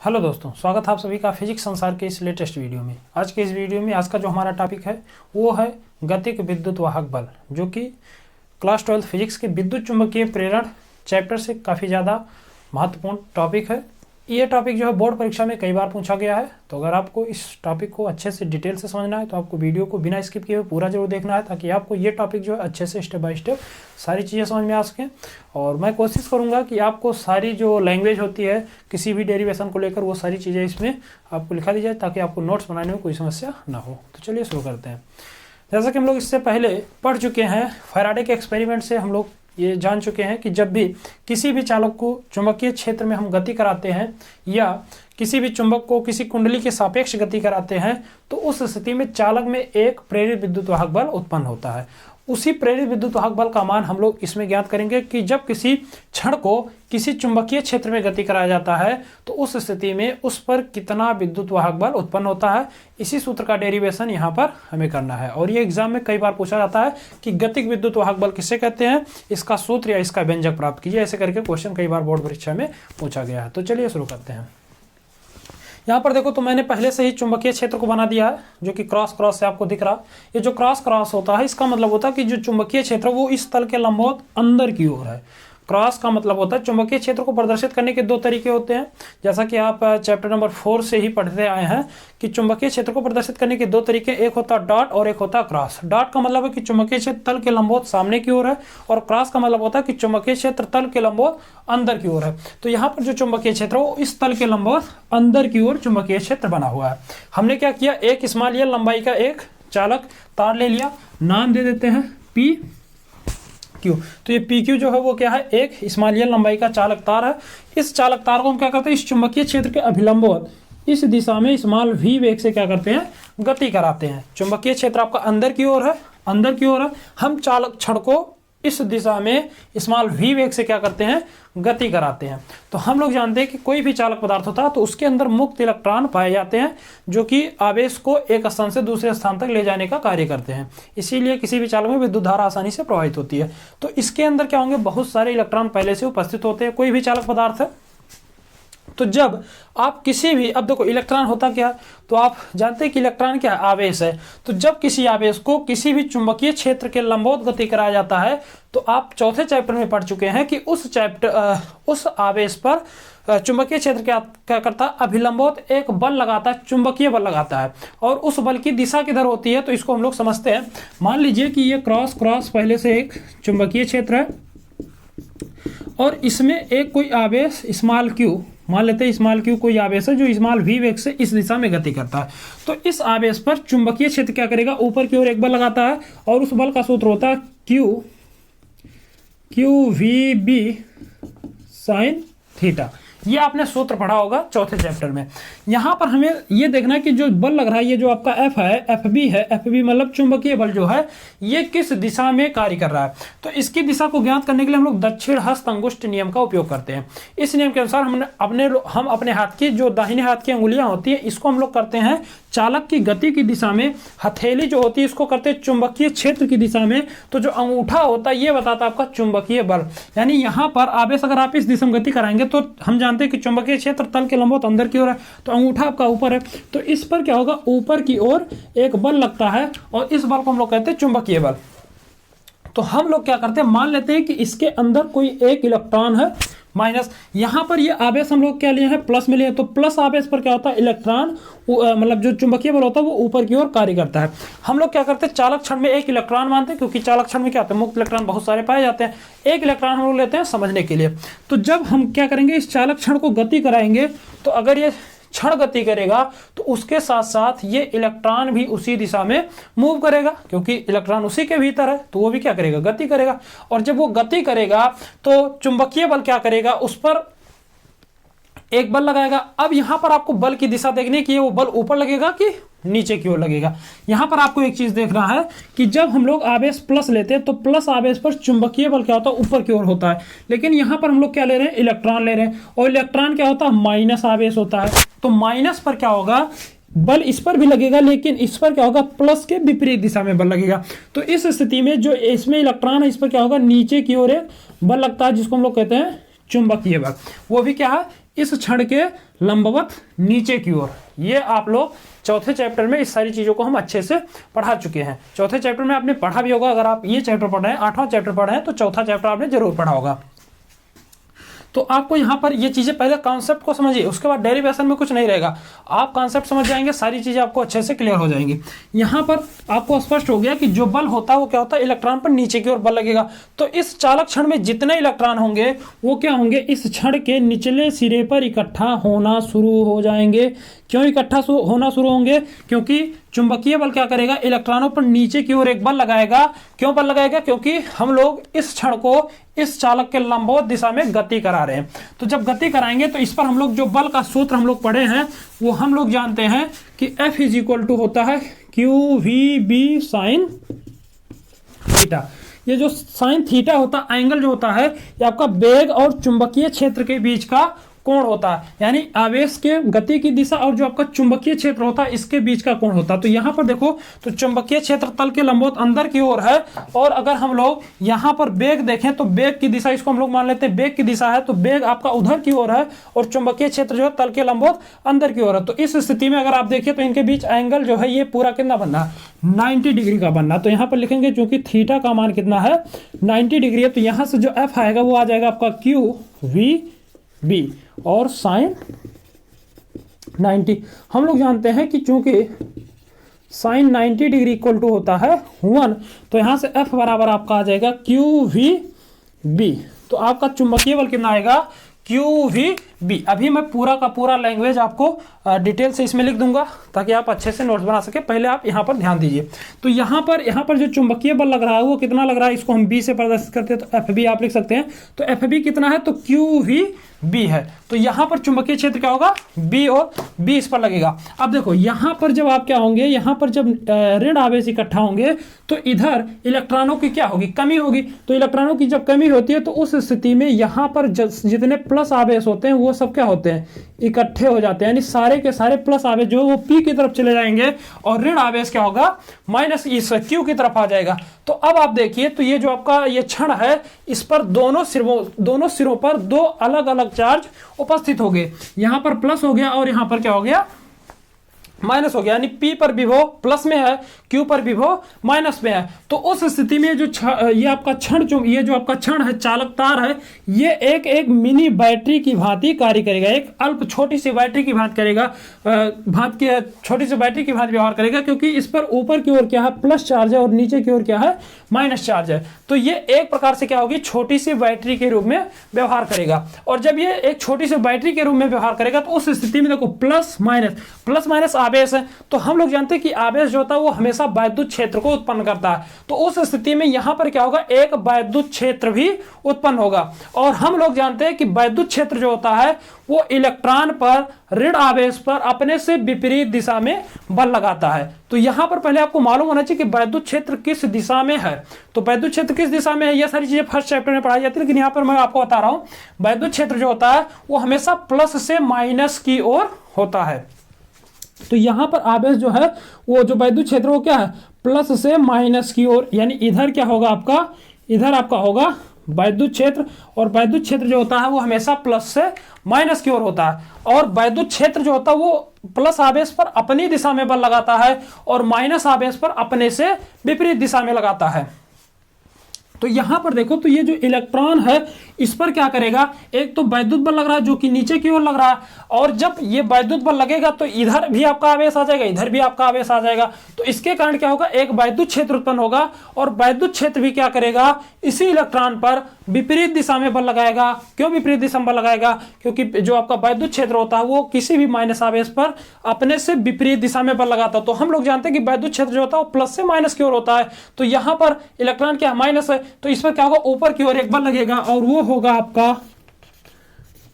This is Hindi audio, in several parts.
हेलो दोस्तों, स्वागत है आप सभी का फिजिक्स संसार के इस लेटेस्ट वीडियो में। आज के इस वीडियो में आज का जो हमारा टॉपिक है वो है गतिक विद्युत वाहक बल, जो कि क्लास 12 फिजिक्स के विद्युत चुंबकीय प्रेरण चैप्टर से काफ़ी ज़्यादा महत्वपूर्ण टॉपिक है। ये टॉपिक जो है बोर्ड परीक्षा में कई बार पूछा गया है, तो अगर आपको इस टॉपिक को अच्छे से डिटेल से समझना है तो आपको वीडियो को बिना स्किप किए हुए पूरा जरूर देखना है, ताकि आपको ये टॉपिक जो है अच्छे से स्टेप बाय स्टेप सारी चीज़ें समझ में आ सकें। और मैं कोशिश करूँगा कि आपको सारी जो लैंग्वेज होती है किसी भी डेरिवेशन को लेकर, वो सारी चीज़ें इसमें आपको लिखा दी जाए, ताकि आपको नोट्स बनाने में कोई समस्या ना हो। तो चलिए शुरू करते हैं। जैसा कि हम लोग इससे पहले पढ़ चुके हैं, फैराडे के एक्सपेरिमेंट से हम लोग ये जान चुके हैं कि जब भी किसी भी चालक को चुंबकीय क्षेत्र में हम गति कराते हैं या किसी भी चुंबक को किसी कुंडली के सापेक्ष गति कराते हैं, तो उस स्थिति में चालक में एक प्रेरित विद्युत वाहक बल उत्पन्न होता है। उसी प्रेरित विद्युत वाहक बल का मान हम लोग इसमें ज्ञात करेंगे कि जब किसी क्षण को किसी चुंबकीय क्षेत्र में गति कराया जाता है तो उस स्थिति में उस पर कितना विद्युत वाहक बल उत्पन्न होता है। इसी सूत्र का डेरिवेशन यहाँ पर हमें करना है, और ये एग्जाम में कई बार पूछा जाता है कि गतिक विद्युत वाहक बल किसे कहते हैं, इसका सूत्र या इसका व्यंजक प्राप्त कीजिए। ऐसे करके क्वेश्चन कई बार बोर्ड परीक्षा में पूछा गया है। तो चलिए शुरू करते हैं। यहाँ पर देखो, तो मैंने पहले से ही चुंबकीय क्षेत्र को बना दिया है, जो कि क्रॉस क्रॉस से आपको दिख रहा। ये जो क्रॉस क्रॉस होता है, इसका मतलब होता है कि जो चुंबकीय क्षेत्र वो इस तल के लंबवत अंदर की ओर है। क्रॉस का मतलब होता है चुंबकीय क्षेत्र को प्रदर्शित करने के दो तरीके होते हैं। जैसा कि आप चैप्टर नंबर 4 से ही पढ़ते आए हैं कि चुंबकीय क्षेत्र को प्रदर्शित करने के दो तरीके, एक होता है डॉट और एक होता है क्रॉस। डॉट का मतलब है कि चुंबकीय क्षेत्र तल के लंबवत सामने की ओर है, और क्रॉस का मतलब होता है कि चुंबकीय क्षेत्र तल के लंबवत अंदर की ओर है। तो यहाँ पर जो चुंबकीय क्षेत्र है वो इस तल के लंबवत अंदर की ओर चुंबकीय क्षेत्र बना हुआ है। हमने क्या किया, एक स्मॉल एल लंबाई का एक चालक तार ले लिया, नाम दे देते हैं पी क्यू। तो ये पी क्यू जो है वो क्या है, एक स्मॉल एल लंबाई का चालक तार है। इस चालक तार को हम क्या करते हैं, इस चुंबकीय क्षेत्र के अभिलंबवत इस दिशा में स्मॉल v वेग से क्या करते हैं, गति कराते हैं। चुंबकीय क्षेत्र आपका अंदर की ओर है, अंदर की ओर है। हम चालक क्षण को इस दिशा में स्मॉल v वेग से क्या करते हैं, गति कराते हैं। तो हम लोग जानते हैं कि कोई भी चालक पदार्थ होता है तो उसके अंदर मुक्त इलेक्ट्रॉन पाए जाते हैं, जो कि आवेश को एक स्थान से दूसरे स्थान तक ले जाने का कार्य करते हैं। इसीलिए किसी भी चालक में विद्युत धारा आसानी से प्रवाहित होती है। तो इसके अंदर क्या होंगे, बहुत सारे इलेक्ट्रॉन पहले से उपस्थित होते हैं। कोई भी चालक पदार्थ है तो जब आप किसी भी, अब देखो इलेक्ट्रॉन होता क्या, तो आप जानते हैं कि इलेक्ट्रॉन क्या है, आवेश है। तो जब किसी आवेश को किसी भी चुंबकीय क्षेत्र के लंबवत गति कराया जाता है, तो आप चौथे चैप्टर में पढ़ चुके हैं कि उस आवेश पर चुंबकीय क्षेत्र क्या करता है, अभिलंबवत एक बल लगाता है, चुंबकीय बल लगाता है। और उस बल की दिशा किधर होती है, तो इसको हम लोग समझते हैं। मान लीजिए कि ये क्रॉस क्रॉस पहले से एक चुंबकीय क्षेत्र है, और इसमें एक कोई आवेश स्मॉल क्यू, मान लेते हैं स्मॉल क्यू कोई आवेश है जो स्मॉल v वेग से इस दिशा में गति करता है। तो इस आवेश पर चुंबकीय क्षेत्र क्या करेगा, ऊपर की ओर एक बल लगाता है, और उस बल का सूत्र होता है Q V B sine theta. ये आपने सूत्र पढ़ा होगा चौथे चैप्टर में। यहाँ पर हमें ये देखना है कि जो बल लग रहा है, ये जो आपका एफ है, एफ बी है, एफ बी मतलब चुंबकीय बल जो है, ये किस दिशा में कार्य कर रहा है। तो इसकी दिशा को ज्ञात करने के लिए हम लोग दक्षिण हस्त अंगुष्ठ नियम का उपयोग करते हैं। इस नियम के अनुसार हम अपने हाथ की जो दाहिने हाथ की अंगुलियां होती है, इसको हम लोग करते हैं चालक की गति की दिशा में। हथेली जो होती है इसको करते हैं चुंबकीय क्षेत्र की दिशा में। तो जो अंगूठा होता है ये बताता है आपका चुंबकीय बल। यानी यहाँ पर आवेश अगर आप इस दिशा में गति कराएंगे, तो हम जानते हैं कि चुंबकीय क्षेत्र तल के लंबवत अंदर की ओर है, तो अंगूठा आपका ऊपर है, तो इस पर क्या होगा, ऊपर की ओर एक बल लगता है, और इस बल को हम लोग कहते हैं चुंबकीय बल। तो हम लोग क्या करते हैं, मान लेते हैं कि इसके अंदर कोई एक इलेक्ट्रॉन है माइनस, यहां पर ये आवेश हम लोग क्या लिए हैं, प्लस में लिए। तो प्लस आवेश पर क्या होता है, इलेक्ट्रॉन मतलब जो चुंबकीय बल होता है वो ऊपर की ओर कार्य करता है। हम लोग क्या करते हैं, चालक क्षण में एक इलेक्ट्रॉन मानते हैं, क्योंकि चालक क्षण में क्या होता है, मुक्त इलेक्ट्रॉन बहुत सारे पाए जाते हैं। एक इलेक्ट्रॉन हम लोग लेते हैं समझने के लिए। तो जब हम क्या करेंगे, इस चालक क्षण को गति कराएंगे, तो अगर ये क्षण गति करेगा तो उसके साथ साथ ये इलेक्ट्रॉन भी उसी दिशा में मूव करेगा, क्योंकि इलेक्ट्रॉन उसी के भीतर है, तो वो भी क्या करेगा, गति करेगा। और जब वो गति करेगा तो चुंबकीय बल क्या करेगा, उस पर एक बल लगाएगा। अब यहां पर आपको बल की दिशा देखने की है, वो बल ऊपर लगेगा कि नीचे की ओर लगेगा। यहां पर आपको एक चीज देखना है कि जब हम लोग आवेश प्लस लेते हैं तो प्लस आवेश पर चुंबकीय बल क्या होता है, ऊपर की ओर होता है। लेकिन यहां पर हम लोग क्या ले रहे हैं, इलेक्ट्रॉन ले रहे हैं, और इलेक्ट्रॉन क्या होता है, माइनस आवेश होता है। तो माइनस पर क्या होगा, बल इस पर भी लगेगा, लेकिन इस पर क्या होगा, प्लस के विपरीत दिशा में बल लगेगा। तो इस स्थिति में जो इसमें इलेक्ट्रॉन है, इस पर क्या होगा, नीचे की ओर एक बल लगता है, जिसको हम लोग कहते हैं चुंबकीय बल। वो भी क्या है, इस क्षण के लंबवत नीचे की ओर। ये आप लोग चौथे चैप्टर में इस सारी चीजों को हम अच्छे से पढ़ा चुके हैं। चौथे चैप्टर में आपने पढ़ा भी होगा, अगर आप ये चैप्टर पढ़ रहे हैं, 8वां चैप्टर पढ़ रहे हैं, तो चौथा चैप्टर आपने जरूर पढ़ा होगा। तो आपको यहाँ पर ये चीजें पहले कॉन्सेप्ट को समझिए, उसके बाद डेरिवेशन में कुछ नहीं रहेगा। आप कॉन्सेप्ट समझ जाएंगे, सारी चीजें आपको अच्छे से क्लियर हो जाएंगी। यहाँ पर आपको स्पष्ट हो गया कि जो बल होता है वो क्या होता है, इलेक्ट्रॉन पर नीचे की ओर बल लगेगा। तो इस चालक क्षण में जितने इलेक्ट्रॉन होंगे वो क्या होंगे, इस क्षण के निचले सिरे पर इकट्ठा होना शुरू हो जाएंगे। क्यों इकट्ठा होना शुरू होंगे, क्योंकि चुंबकीय बल क्या करेगा, इलेक्ट्रॉनों पर नीचे की ओर एक बल लगाएगा। क्यों बल लगाएगा, क्योंकि हम लोग इस क्षण को इस चालक के लंबवत दिशा में गति करा रहे हैं। तो जब गति कराएंगे तो इस पर हम लोग जो बल का सूत्र हम लोग पढ़े हैं वो हम लोग जानते हैं कि F इज इक्वल टू होता है QVB साइन थीटा। ये जो साइन थीटा होता है, एंगल जो होता है, ये आपका वेग और चुंबकीय क्षेत्र के बीच का कोण होता है, यानी आवेश के गति की दिशा और जो आपका चुंबकीय क्षेत्र होता है इसके बीच का कोण होता है। तो यहाँ पर देखो, तो चुंबकीय क्षेत्र तल के लंबवत अंदर की ओर है, और अगर हम लोग यहाँ पर वेग देखें तो वेग की दिशा, इसको हम लोग मान लेते हैं वेग की दिशा है, तो वेग आपका उधर की ओर है और चुंबकीय क्षेत्र जो है तल के लंबवत अंदर की ओर है। तो इस स्थिति में अगर आप देखिए तो इनके बीच एंगल जो है ये पूरा कितना बनना है, 90 डिग्री का बनना। तो यहाँ पर लिखेंगे चूंकि थीटा का मान कितना है, 90 डिग्री है, तो यहाँ से जो F आएगा वो आ जाएगा आपका QVB और साइन 90। हम लोग जानते हैं कि चूंकि साइन 90 डिग्री इक्वल टू होता है 1, तो यहां से F बराबर आपका आ जाएगा QVB। तो आपका चुंबकीय बल कितना आएगा, QVB। अभी मैं पूरा का पूरा लैंग्वेज आपको डिटेल से इसमें लिख दूंगा ताकि आप अच्छे से नोट्स बना सके। पहले आप यहाँ पर ध्यान दीजिए। तो यहाँ पर जो चुंबकीय बल लग रहा है वो कितना लग रहा है, इसको हम B से प्रदर्शित करते हैं, तो FB आप लिख सकते हैं। तो FB कितना है, तो QVB है। तो यहाँ पर चुंबकीय क्षेत्र क्या होगा, B, और B इस पर लगेगा। अब देखो यहाँ पर जब आप क्या होंगे, यहाँ पर जब ऋण आवेश इकट्ठा होंगे तो इधर इलेक्ट्रॉनों की क्या होगी, कमी होगी। तो इलेक्ट्रॉनों की जब कमी होती है तो उस स्थिति में यहाँ पर जितने प्लस आवेश होते हैं वो सब क्या होते हैं, इकट्ठे हो जाते हैं, यानी सारे के सारे प्लस आवेश जो वो P की तरफ चले जाएंगे और ऋण आवेश क्या होगा, माइनस इस Q की तरफ आ जाएगा। तो अब आप देखिए, तो ये जो आपका ये क्षण है, इस पर दोनों सिरों पर दो अलग अलग चार्ज उपस्थित हो गए। यहां पर प्लस हो गया और यहां पर क्या हो गया, माइनस हो गया, यानी P पर विभव प्लस में है, Q पर विभव माइनस में है। तो उस स्थिति में ये आपका क्षण, ये जो आपका क्षण है, चालक तार है, ये एक मिनी बैटरी की भांति कार्य करेगा, एक अल्प छोटी सी बैटरी की भांति करेगा, छोटी सी बैटरी की भांति व्यवहार करेगा, क्योंकि इस पर ऊपर की ओर क्या है, प्लस चार्ज है और नीचे की ओर क्या है, माइनस चार्ज है। तो ये एक प्रकार से क्या होगी, छोटी सी बैटरी के रूप में व्यवहार करेगा। और जब ये एक छोटी सी बैटरी के रूप में व्यवहार करेगा तो उस स्थिति में देखो प्लस माइनस आवेश है। तो हम लोग जानते हैं कि आवेश जो होता है वो हमेशा वैद्युत क्षेत्र को उत्पन्न करता है। तो उस स्थिति में यहां पर क्या होगा, एक वैद्युत क्षेत्र भी उत्पन्न होगा। और हम लोग जानते हैं कि वैद्युत क्षेत्र जो होता है वो इलेक्ट्रॉन पर ऋण आवेश पर अपने से विपरीत दिशा में बल लगाता है। तो यहां पर पहले आपको मालूम होना चाहिए कि वैद्युत क्षेत्र किस दिशा में है। तो वैद्युत क्षेत्र किस दिशा में है, ये सारी चीजें फर्स्ट चैप्टर में पढ़ाई जाती है, लेकिन यहां पर मैं आपको बता रहा हूं वैद्युत क्षेत्र जो होता है वो हमेशा प्लस से माइनस की ओर होता है। तो यहां पर आवेश जो है वो जो वैद्युत क्षेत्र वो क्या है, प्लस से माइनस की ओर, यानी इधर क्या होगा आपका, इधर आपका होगा वैद्युत क्षेत्र, और वैद्युत क्षेत्र जो होता है वो हमेशा प्लस से माइनस की ओर होता है। और वैद्युत क्षेत्र जो होता है वो प्लस आवेश पर अपनी दिशा में बल लगाता है और माइनस आवेश पर अपने से विपरीत दिशा में लगाता है। तो यहां पर देखो, तो ये जो इलेक्ट्रॉन है इस पर क्या करेगा, एक तो वैद्युत बल लग रहा है जो कि नीचे की ओर लग रहा है, और जब ये वैद्युत बल लगेगा तो इधर भी आपका आवेश आ जाएगा, इधर भी आपका आवेश आ जाएगा। तो इसके कारण क्या होगा, एक वैद्युत क्षेत्र उत्पन्न होगा, और वैद्युत क्षेत्र भी क्या करेगा, इसी इलेक्ट्रॉन पर विपरीत दिशा में बल लगाएगा। क्यों विपरीत दिशा में बल लगाएगा, क्योंकि जो आपका वैद्युत क्षेत्र होता है वो किसी भी माइनस आवेश पर अपने से विपरीत दिशा में बल लगाता है। तो हम लोग जानते हैं कि वैद्युत क्षेत्र जो होता है वो प्लस से माइनस की ओर होता है। तो यहां पर इलेक्ट्रॉन क्या माइनस है, तो इस पर क्या होगा, ऊपर की ओर एक बल लगेगा, और वो होगा आपका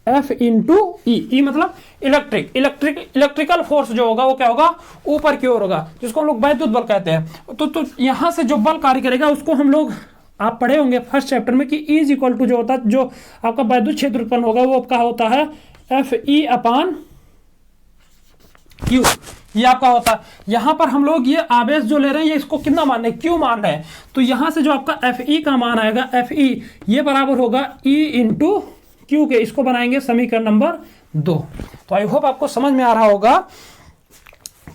F इंटू ई मतलब इलेक्ट्रिकल फोर्स जो होगा वो क्या होगा, ऊपर की ओर होगा, जिसको हम लोग वैद्युत बल कहते हैं। तो यहां से जो बल कार्य करेगा उसको हम लोग, आप पढ़े होंगे फर्स्ट चैप्टर में कि E इज इक्वल टू जो होता है, जो आपका वैद्युत क्षेत्र उत्पन्न होगा वो आपका होता है FE अपान Q, ये आपका होता है। यहां पर हम लोग ये आवेश जो ले रहे हैं ये इसको कितना मान रहे हैं, Q मान रहे हैं। तो यहां से जो आपका FE का मान आएगा, FE ये बराबर होगा E इंटू Q के, इसको बनाएंगे समीकरण नंबर 2। तो आई होप आपको समझ में आ रहा होगा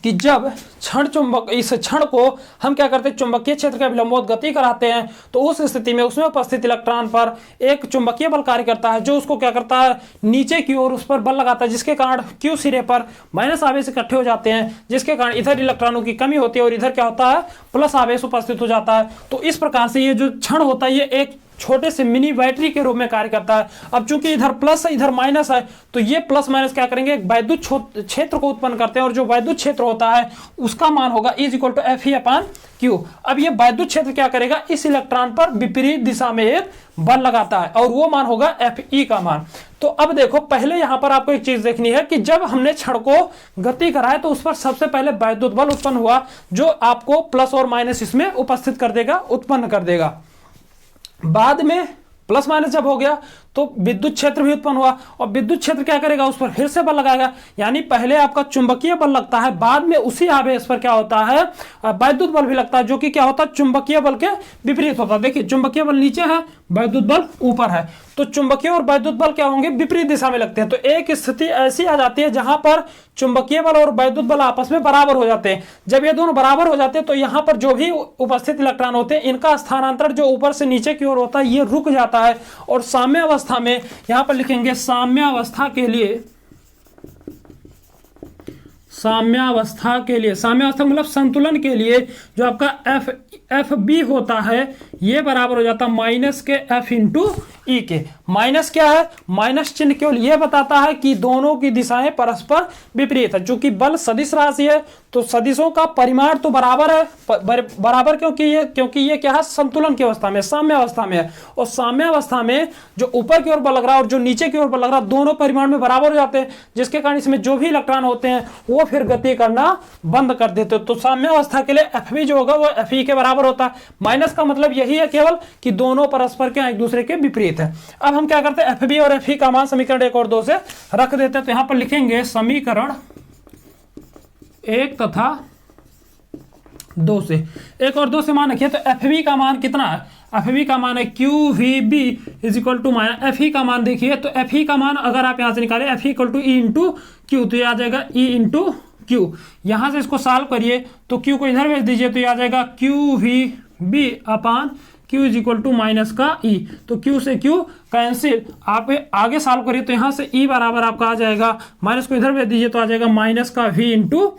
कि जब क्षण चुंबक, इस क्षण को हम क्या करते हैं, चुंबकीय क्षेत्र के विलंबवत गति कराते हैं, तो उस स्थिति में उसमें उपस्थित इलेक्ट्रॉन पर एक चुंबकीय बल कार्य करता है, जो उसको क्या करता है, नीचे की ओर उस पर बल लगाता है, जिसके कारण Q सिरे पर माइनस आवेश इकट्ठे हो जाते हैं, जिसके कारण इधर इलेक्ट्रॉनों की कमी होती है और इधर क्या होता है, प्लस आवेश उपस्थित हो जाता है। तो इस प्रकार से ये जो क्षण होता है ये एक छोटे से मिनी बैटरी के रूप में कार्य करता है। अब चूंकि इधर प्लस है इधर माइनस है, तो ये प्लस माइनस क्या करेंगे, एक वैद्युत क्षेत्र को उत्पन्न करते हैं, और जो वैद्युत क्षेत्र होता है उसका मान होगा E = Fe/Q। अब ये वैद्युत क्षेत्र क्या करेगा, इस इलेक्ट्रॉन पर विपरीत दिशा में एक बल लगाता है, और वो मान होगा Fe का मान। तो अब देखो, पहले यहां पर आपको एक चीज देखनी है कि जब हमने क्षण को गति कराया तो उस पर सबसे पहले वैद्युत बल उत्पन्न हुआ, जो आपको प्लस और माइनस इसमें उपस्थित कर देगा, उत्पन्न कर देगा। बाद में प्लस माइनस जब हो गया तो विद्युत क्षेत्र भी उत्पन्न हुआ, और विद्युत क्षेत्र क्या करेगा, उस पर फिर से बल लगाएगा। यानी पहले आपका चुंबकीय बल लगता है, बाद में उसी आवेश पर क्या होता है, वैद्युत बल भी लगता है, जो कि क्या होता है, चुंबकीय बल के विपरीत होता है। देखिए, चुंबकीय बल नीचे है, वैद्युत बल ऊपर है, तो चुंबकीय और वैद्युत बल क्या होंगे, विपरीत दिशा में लगते हैं। तो एक स्थिति ऐसी आ जाती है जहां पर चुंबकीय बल और वैद्युत बल आपस में बराबर हो जाते हैं। जब ये दोनों बराबर हो जाते हैं तो यहां पर जो भी उपस्थित इलेक्ट्रॉन होते हैं, इनका स्थानांतरण जो ऊपर से नीचे की ओर होता है, ये रुक जाता है, और साम्य अवस्था में यहां पर लिखेंगे साम्य अवस्था के लिए, साम्य अवस्था मतलब संतुलन के लिए जो आपका एफ बी होता है, ये बराबर हो जाता है माइनस के F × E के। माइनस क्या है, माइनस चिन्ह केवल ये बताता है कि दोनों की दिशाएं परस्पर विपरीत है। चूंकि बल सदिश राशि है तो सदिशों का परिमाण तो बराबर है, बराबर क्योंकि ये क्या है, संतुलन की अवस्था में, साम्य अवस्था में है। और साम्य अवस्था में जो ऊपर की ओर बल लग रहा है और जो नीचे की ओर बल लग रहा है, दोनों परिमाण में बराबर हो जाते हैं, जिसके कारण इसमें जो भी इलेक्ट्रॉन होते हैं वो फिर गति करना बंद कर देते हैं। तो साम्य अवस्था के लिए Fb जो होगा वो Fe के बराबर होता है। माइनस का मतलब यही है केवल कि दोनों परस्पर के एक दूसरे के विपरीत है। अब हम क्या करते हैं, Fb और Fe का मान समीकरण 1 और 2 से रख देते हैं। तो यहां पर लिखेंगे समीकरण 1 तथा 2 से, 1 और 2 से मान रखिए। तो Fb का मान कितना है, Fb का मान है QVB = Fe का मान देखिए, तो Fe का मान अगर आप यहां से निकालें, Fe = E × Q, तो ये आ जाएगा E × Q। यहां से इसको सॉल्व करिए तो Q को इधर भेज दीजिए, तो ये आ जाएगा QVB/Q = का E। तो Q से Q कैंसिल, आप आगे सॉल्व करिए तो यहां से E बराबर आपका आ जाएगा, माइनस को इधर भेज दीजिए तो आ जाएगा माइनस का V ×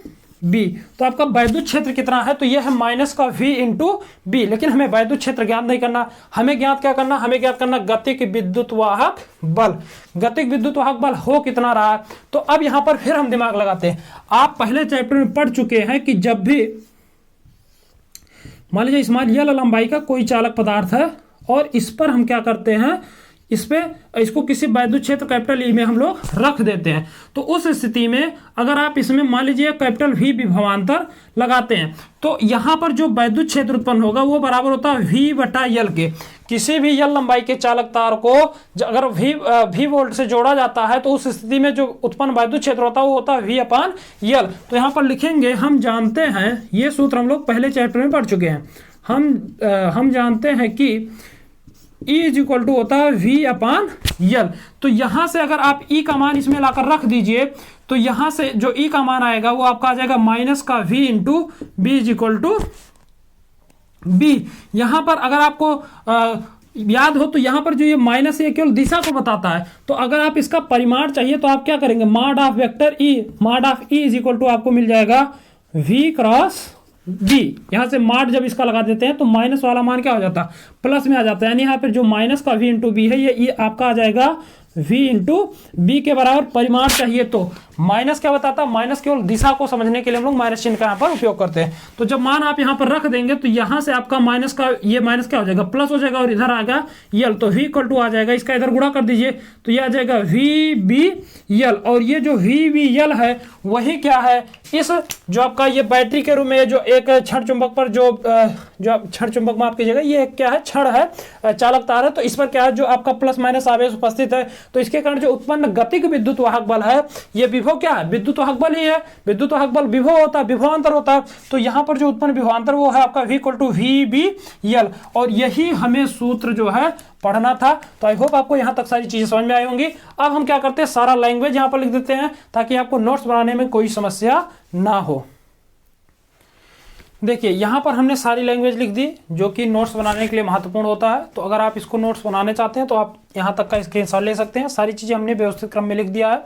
B। तो आपका वैद्युत क्षेत्र कितना है, तो यह है माइनस का V × B। लेकिन हमें वैद्युत क्षेत्र ज्ञात नहीं करना, हमें ज्ञात क्या करना, हमें ज्ञात करना गतिक विद्युत वाहक बल। गतिक विद्युत वाहक बल हो कितना रहा है। तो अब यहां पर फिर हम दिमाग लगाते हैं। आप पहले चैप्टर में पढ़ चुके हैं कि जब भी मान लीजिए स्मॉल l लंबाई का कोई चालक पदार्थ है और इस पर हम क्या करते हैं, इसको किसी वैद्युत क्षेत्र कैपिटल E में हम लोग रख देते हैं, तो उस स्थिति में अगर आप इसमें मान लीजिए कैपिटल V विभवांतर लगाते हैं, तो यहां पर जो वैद्युत क्षेत्र उत्पन्न होगा वो बराबर होता है V/L के। किसी भी L लंबाई के चालक तार को अगर V वोल्ट से जोड़ा जाता है तो उस स्थिति में जो उत्पन्न वैद्युत क्षेत्र होता है वो होता है V/L। तो यहां पर लिखेंगे, हम जानते हैं, ये सूत्र हम लोग पहले चैप्टर में पढ़ चुके हैं। हम जानते हैं कि E = होता है V/L। तो यहां से अगर आप E का मान इसमें लाकर रख दीजिए तो यहां से जो E का मान आएगा वो आपका आ जाएगा माइनस का V × B = B। यहां पर अगर आपको याद हो तो यहां पर जो ये माइनस ये केवल दिशा को बताता है। तो अगर आप इसका परिमाण चाहिए तो आप क्या करेंगे, मॉड ऑफ वेक्टर E = आपको मिल जाएगा V × B। यहां से माड जब इसका लगा देते हैं तो माइनस वाला मान क्या हो जाता है, प्लस में आ जाता है। यानी यहाँ पर जो माइनस का V × B है ये आपका आ जाएगा V × B के बराबर। परिमाण चाहिए तो माइनस क्या बताता है, माइनस केवल दिशा को समझने के लिए हम लोग माइनस चिन्ह का यहाँ पर उपयोग करते हैं। तो जब मान आप यहाँ पर रख देंगे तो यहाँ से आपका माइनस का ये माइनस क्या हो जाएगा, प्लस हो जाएगा, और इधर आएगा L, तो V = आ जाएगा, इसका इधर गुणा कर दीजिए तो ये आ जाएगा VBL। और ये जो VBL है वही क्या है, इस जो आपका ये बैटरी के रूप में जो एक क्षण चुंबक पर जो क्षण चुंबक माफ कीजिएगा, ये क्या है, क्षण है, चालक तार है, तो इस पर क्या है, जो आपका प्लस माइनस आवेश उपस्थित है तो इसके कारण जो उत्पन्न गतिक विद्युत वाहक बल है ये विभव क्या है, विद्युत वाहक बल ही है। विद्युत वाहक बल विभव होता है, विभवांतर होता है। तो यहां पर जो उत्पन्न विभवांतर वो है आपका V इक्वल टू VBL, और यही हमें सूत्र जो है पढ़ना था। तो आई होप आपको यहां तक सारी चीजें समझ में आई होंगी। अब हम क्या करते हैं, सारा लैंग्वेज यहां पर लिख देते हैं ताकि आपको नोट्स बनाने में कोई समस्या ना हो। देखिए यहां पर हमने सारी लैंग्वेज लिख दी जो कि नोट्स बनाने के लिए महत्वपूर्ण होता है। तो अगर आप इसको नोट्स बनाने चाहते हैं तो आप यहां तक का स्क्रीनशॉट ले सकते हैं। सारी चीजें हमने व्यवस्थित क्रम में लिख दिया है।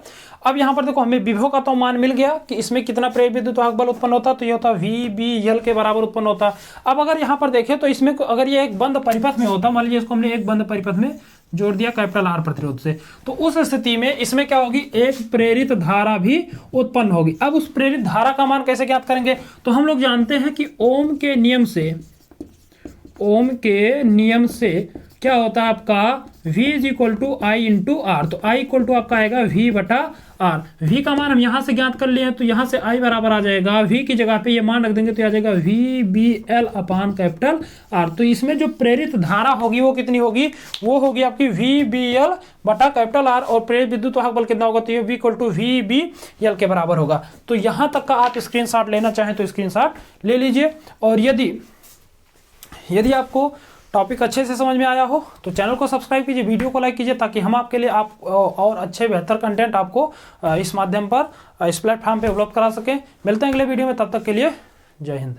अब यहां पर देखो हमें विभव का तो मान मिल गया कि इसमें कितना प्रेरित विद्युत वाहक बल उत्पन्न होता है, तो ये होता है VBL के बराबर उत्पन्न होता है। अब अगर यहां पर देखें तो इसमें अगर ये एक बंद परिपथ में होता, मान लीजिए इसको हमने एक बंद परिपथ में जोड़ दिया कैपिटल R प्रतिरोध से, तो उस स्थिति में इसमें क्या होगी, एक प्रेरित धारा भी उत्पन्न होगी। अब उस प्रेरित धारा का मान कैसे ज्ञात करेंगे, तो हम लोग जानते हैं कि ओम के नियम से क्या होता है आपका V is equal to I into R। तो I इक्वल टू आपका आएगा V बटा R। V का मान हम यहां से ज्ञात कर लिए, तो यहां से I बराबर आ जाएगा, V की जगह पे ये मान रख देंगे तो आ जाएगा VBL अपान कैपिटल R। तो इसमें जो प्रेरित धारा होगी वो कितनी होगी, वो होगी आपकी VBL बटा कैपिटल R, और प्रेरित विद्युत वाहक बल कितना होगा, तो ये V इक्वल टू VBL के बराबर होगा। तो यहां तक का आप स्क्रीनशॉट लेना चाहें तो स्क्रीनशॉट ले लीजिए। और यदि आपको टॉपिक अच्छे से समझ में आया हो तो चैनल को सब्सक्राइब कीजिए, वीडियो को लाइक कीजिए, ताकि हम आपके लिए आप और अच्छे बेहतर कंटेंट आपको इस माध्यम पर इस प्लेटफॉर्म पे उपलब्ध करा सकें। मिलते हैं अगले वीडियो में, तब तक के लिए जय हिंद।